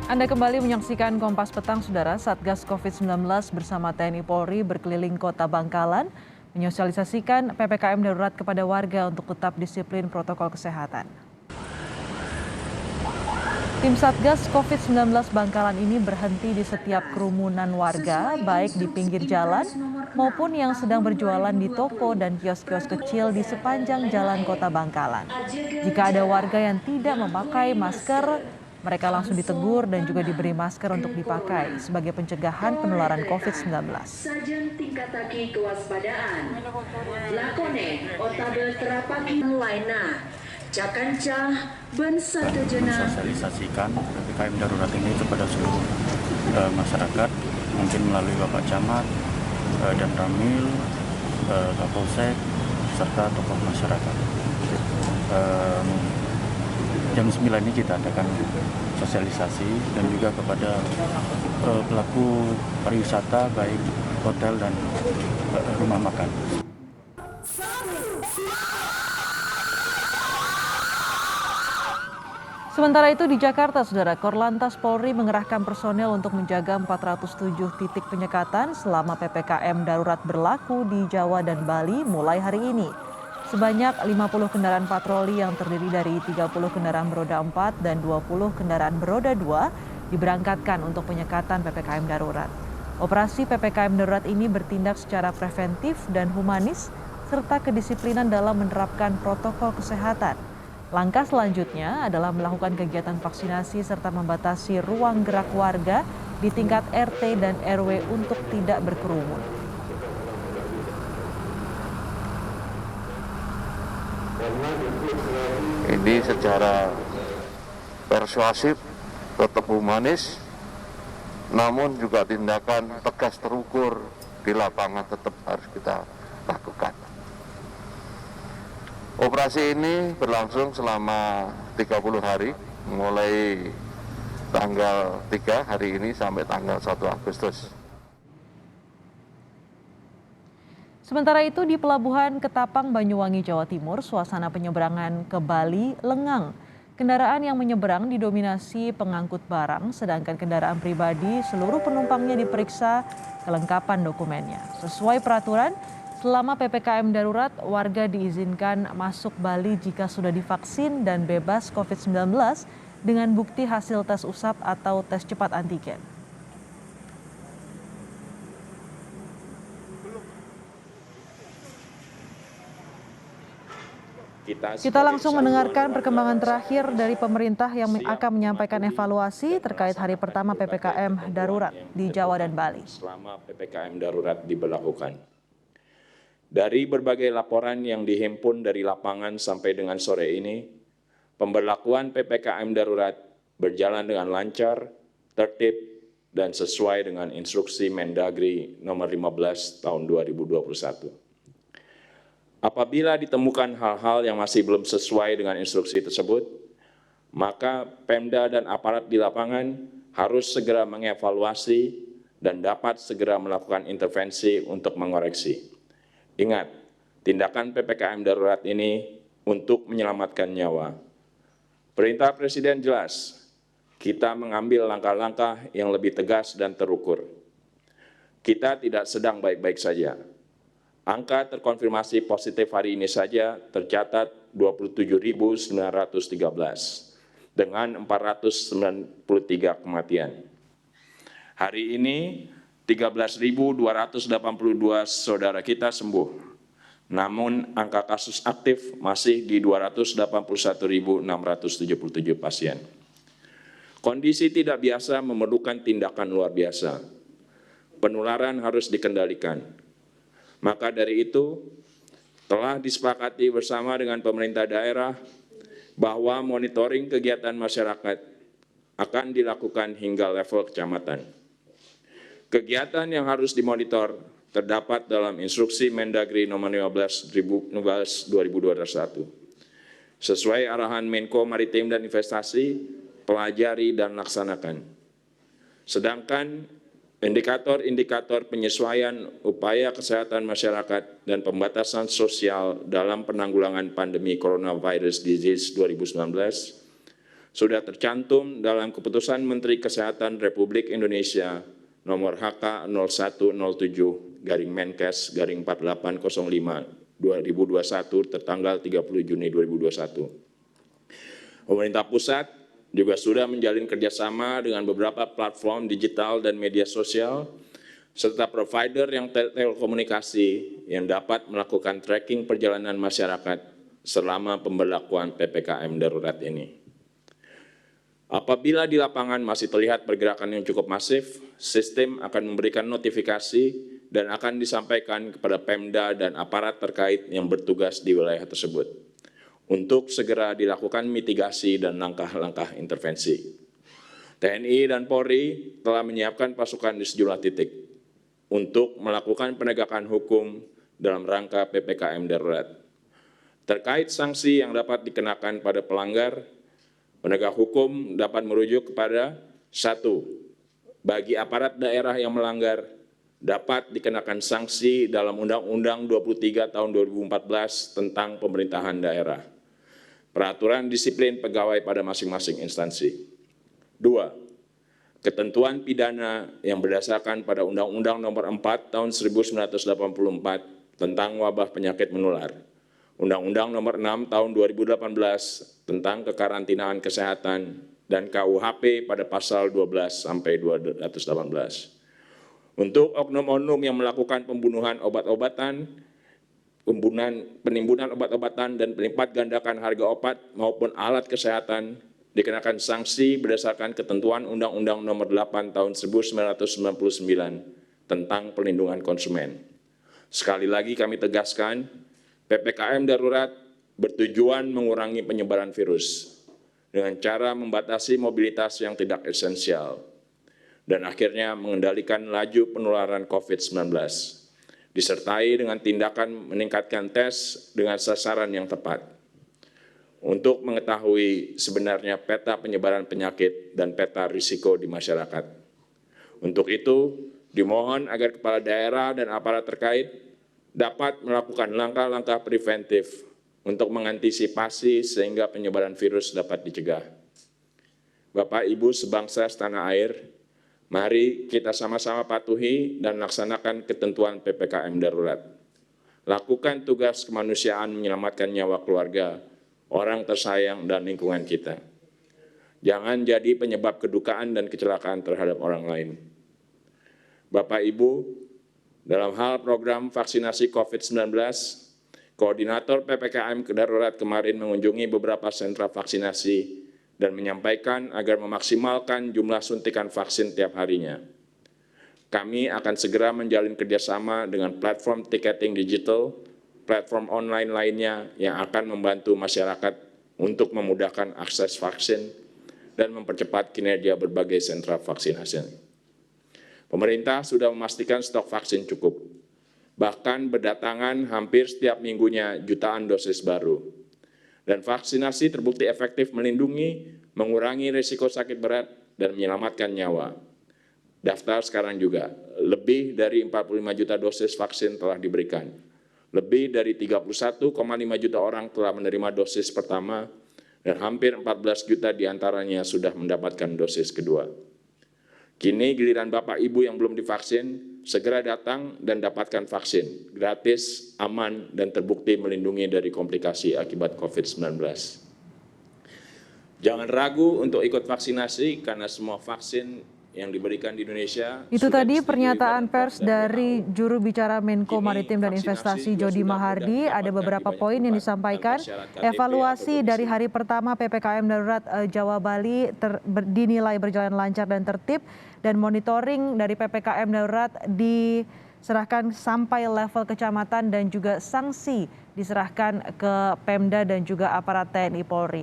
Anda kembali menyaksikan Kompas Petang, Saudara. Satgas COVID-19 bersama TNI Polri berkeliling kota Bangkalan menyosialisasikan PPKM darurat kepada warga untuk tetap disiplin protokol kesehatan. Tim Satgas COVID-19 Bangkalan ini berhenti di setiap kerumunan warga, baik di pinggir jalan maupun yang sedang berjualan di toko dan kios-kios kecil di sepanjang jalan kota Bangkalan. Jika ada warga yang tidak memakai masker, mereka langsung ditegur dan juga diberi masker untuk dipakai sebagai pencegahan penularan COVID-19. Sajen tingkatake kewaspadaan. Lakone otabel terapaki lainnya. Cakanca ben satejana mensosialisasikan PPKM darurat ini kepada seluruh masyarakat, mungkin melalui Bapak Camat dan Ramil, Kapolsek, serta tokoh masyarakat. Jam 9 ini kita adakan sosialisasi dan juga kepada pelaku pariwisata baik hotel dan rumah makan. Sementara itu di Jakarta, Saudara, Korlantas Polri mengerahkan personel untuk menjaga 407 titik penyekatan selama PPKM darurat berlaku di Jawa dan Bali mulai hari ini. Sebanyak 50 kendaraan patroli yang terdiri dari 30 kendaraan beroda 4 dan 20 kendaraan beroda 2 diberangkatkan untuk penyekatan PPKM darurat. Operasi PPKM darurat ini bertindak secara preventif dan humanis serta kedisiplinan dalam menerapkan protokol kesehatan. Langkah selanjutnya adalah melakukan kegiatan vaksinasi serta membatasi ruang gerak warga di tingkat RT dan RW untuk tidak berkerumun. Ini secara persuasif, tetap humanis, namun juga tindakan tegas terukur di lapangan tetap harus kita lakukan. Operasi ini berlangsung selama 30 hari, mulai tanggal 3 hari ini sampai tanggal 1 Agustus. Sementara itu di Pelabuhan Ketapang, Banyuwangi, Jawa Timur, suasana penyeberangan ke Bali lengang. Kendaraan yang menyeberang didominasi pengangkut barang, sedangkan kendaraan pribadi seluruh penumpangnya diperiksa kelengkapan dokumennya. Sesuai peraturan, selama PPKM darurat, warga diizinkan masuk Bali jika sudah divaksin dan bebas COVID-19 dengan bukti hasil tes usap atau tes cepat antigen. Kita langsung mendengarkan perkembangan terakhir dari pemerintah yang akan menyampaikan evaluasi terkait hari pertama PPKM darurat di Jawa dan Bali. Selama PPKM darurat diberlakukan. Dari berbagai laporan yang dihimpun dari lapangan sampai dengan sore ini, pemberlakuan PPKM darurat berjalan dengan lancar, tertib, dan sesuai dengan instruksi Mendagri nomor 15 tahun 2021. Apabila ditemukan hal-hal yang masih belum sesuai dengan instruksi tersebut, maka Pemda dan aparat di lapangan harus segera mengevaluasi dan dapat segera melakukan intervensi untuk mengoreksi. Ingat, tindakan PPKM darurat ini untuk menyelamatkan nyawa. Perintah Presiden jelas, kita mengambil langkah-langkah yang lebih tegas dan terukur. Kita tidak sedang baik-baik saja. Angka terkonfirmasi positif hari ini saja tercatat 27.913 dengan 493 kematian. Hari ini 13.282 saudara kita sembuh, namun angka kasus aktif masih di 281.677 pasien. Kondisi tidak biasa memerlukan tindakan luar biasa. Penularan harus dikendalikan. Maka dari itu, telah disepakati bersama dengan pemerintah daerah bahwa monitoring kegiatan masyarakat akan dilakukan hingga level kecamatan. Kegiatan yang harus dimonitor terdapat dalam instruksi Mendagri nomor 15/2021. Sesuai arahan Menko Maritim dan Investasi, pelajari dan laksanakan. Sedangkan indikator-indikator penyesuaian upaya kesehatan masyarakat dan pembatasan sosial dalam penanggulangan pandemi coronavirus disease 2019 sudah tercantum dalam Keputusan Menteri Kesehatan Republik Indonesia nomor HK 0107-Menkes-4805/2021 tertanggal 30 Juni 2021. Pemerintah pusat juga sudah menjalin kerjasama dengan beberapa platform digital dan media sosial, serta provider yang telekomunikasi yang dapat melakukan tracking perjalanan masyarakat selama pemberlakuan PPKM darurat ini. Apabila di lapangan masih terlihat pergerakan yang cukup masif, sistem akan memberikan notifikasi dan akan disampaikan kepada Pemda dan aparat terkait yang bertugas di wilayah tersebut untuk segera dilakukan mitigasi dan langkah-langkah intervensi. TNI dan Polri telah menyiapkan pasukan di sejumlah titik untuk melakukan penegakan hukum dalam rangka PPKM darurat. Terkait sanksi yang dapat dikenakan pada pelanggar, penegak hukum dapat merujuk kepada 1. Bagi aparat daerah yang melanggar, dapat dikenakan sanksi dalam Undang-Undang 23 tahun 2014 tentang pemerintahan daerah. Peraturan disiplin pegawai pada masing-masing instansi. 2. Ketentuan pidana yang berdasarkan pada Undang-Undang nomor 4 tahun 1984 tentang wabah penyakit menular. Undang-Undang nomor 6 tahun 2018 tentang kekarantinaan kesehatan dan KUHP pada pasal 12 sampai 218. Untuk oknum-oknum yang melakukan pembunuhan obat-obatan, penimbunan obat-obatan dan pelipat gandakan harga obat maupun alat kesehatan dikenakan sanksi berdasarkan ketentuan Undang-Undang nomor 8 tahun 1999 tentang perlindungan konsumen. Sekali lagi kami tegaskan, PPKM darurat bertujuan mengurangi penyebaran virus dengan cara membatasi mobilitas yang tidak esensial dan akhirnya mengendalikan laju penularan COVID-19, disertai dengan tindakan meningkatkan tes dengan sasaran yang tepat untuk mengetahui sebenarnya peta penyebaran penyakit dan peta risiko di masyarakat. Untuk itu, dimohon agar kepala daerah dan aparat terkait dapat melakukan langkah-langkah preventif untuk mengantisipasi sehingga penyebaran virus dapat dicegah. Bapak, Ibu sebangsa setanah air, mari kita sama-sama patuhi dan laksanakan ketentuan PPKM darurat. Lakukan tugas kemanusiaan menyelamatkan nyawa keluarga, orang tersayang, dan lingkungan kita. Jangan jadi penyebab kedukaan dan kecelakaan terhadap orang lain. Bapak, Ibu, dalam hal program vaksinasi COVID-19, Koordinator PPKM Darurat kemarin mengunjungi beberapa sentra vaksinasi dan menyampaikan agar memaksimalkan jumlah suntikan vaksin tiap harinya. Kami akan segera menjalin kerjasama dengan platform tiketing digital, platform online lainnya yang akan membantu masyarakat untuk memudahkan akses vaksin dan mempercepat kinerja berbagai sentra vaksinasi. Pemerintah sudah memastikan stok vaksin cukup, bahkan berdatangan hampir setiap minggunya jutaan dosis baru. Dan vaksinasi terbukti efektif melindungi, mengurangi risiko sakit berat, dan menyelamatkan nyawa. Daftar sekarang juga, lebih dari 45 juta dosis vaksin telah diberikan. Lebih dari 31,5 juta orang telah menerima dosis pertama, dan hampir 14 juta diantaranya sudah mendapatkan dosis kedua. Kini giliran Bapak Ibu yang belum divaksin, segera datang dan dapatkan vaksin, gratis, aman, dan terbukti melindungi dari komplikasi akibat COVID-19. Jangan ragu untuk ikut vaksinasi karena semua vaksin yang diberikan di Indonesia. Itu tadi pernyataan pers dari juru bicara Menko Maritim dan Investasi Jody Mahardi. Ada beberapa poin yang disampaikan. Evaluasi dari hari pertama PPKM darurat Jawa Bali dinilai berjalan lancar dan tertib, dan monitoring dari PPKM darurat diserahkan sampai level kecamatan dan juga sanksi diserahkan ke Pemda dan juga aparat TNI Polri.